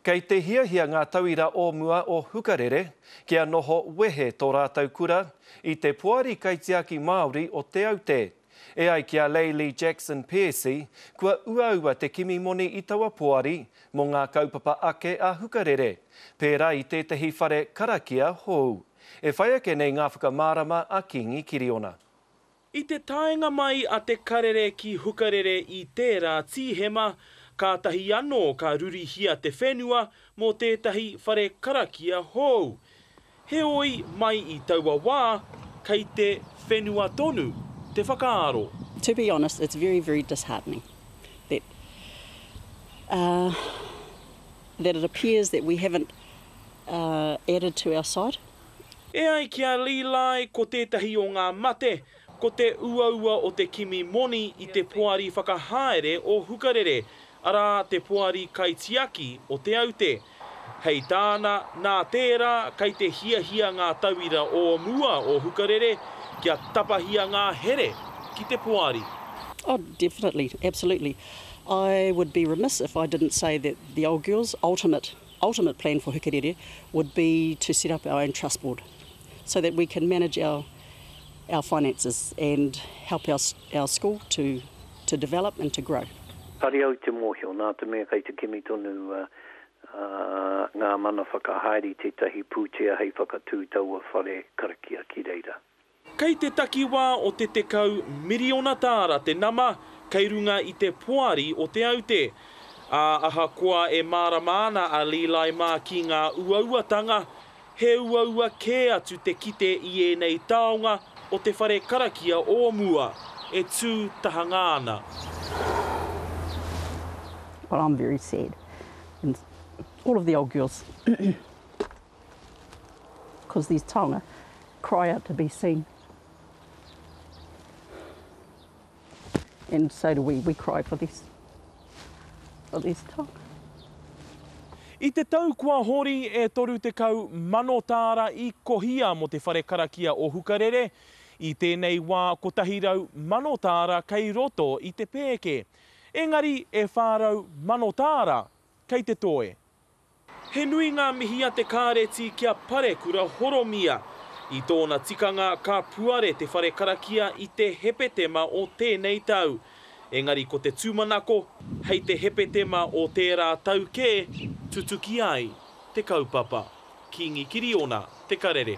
Kei te hiahia ngā tauira o mua o Hukarere, kia noho wehe tō rātau kura i te Puari Kaitiaki Māori o te Aute. E ai kia Leili Jackson Piercy, kua uaua te kimi moni i taua Puari mō ngā kaupapa ake a Hukarere. Pērā i tētahi whare karakia hou. E whai ake nei ngā whakamārama a Kingi Kiriona. I te taenga mai a te karere ki Hukarere i tērā tīhema, ka tahi anō ka rurihia te whenua mō tētahi whare karakia hou. He oi mai i taua wā, kei te whenua tonu, te whakaaro. To be honest, it's very, very disheartening that, that it appears that we haven't added to our side. E ai kia Lilai ko tētahi o ngā mate, ko te uaua o te kimi moni i te Puari whakahaere o Hukarere, ara te Puari Kaitiaki o te Aute. Hei tāna, nā tērā, kei te hiahia ngā tauira o mua o Hukarere, kia tapahia ngā here ki te Puari. Oh, definitely, absolutely. I would be remiss if I didn't say that the old girls' ultimate plan for Hukarere would be to set up our own trust board so that we can manage our finances and help our school to develop and to grow. Pari au te mōhio, nā te mea kei te kimi tonu ngā mana whakahaere tētahi pūtea hei whakatūtaua whare karakia ki reira. Kei te takiwā o te tekau miriona tāra te nama, kei runga i te Puari o te Aute. Aha koa e mārama ana a Lilai mā ki ngā uauatanga, he uaua kē atu te kite i e nei taonga o te whare karakia o mua, e tū tahanga ana. Well, I'm very sad. And all of the old girls, because these taonga cry out to be seen. And so do we. We cry for these taonga. I te tau kua hori e toru te kau mano tāra i kohia mo te whare karakia o Hukarere, i tēnei wā ko tahirau mano tāra kei roto i te pēke. Engari e whārau mano tāra kei te toe. He nui ngā mihi a te kāreti kia parekura horomia. I tōna tikanga ka puare te whare karakia i te hepetema o tēnei tau. Engari ko te tūmanako, hei te hepetema o tērā tau kē, tutuki ai te kaupapa. Kingi Kiriona, te Karere.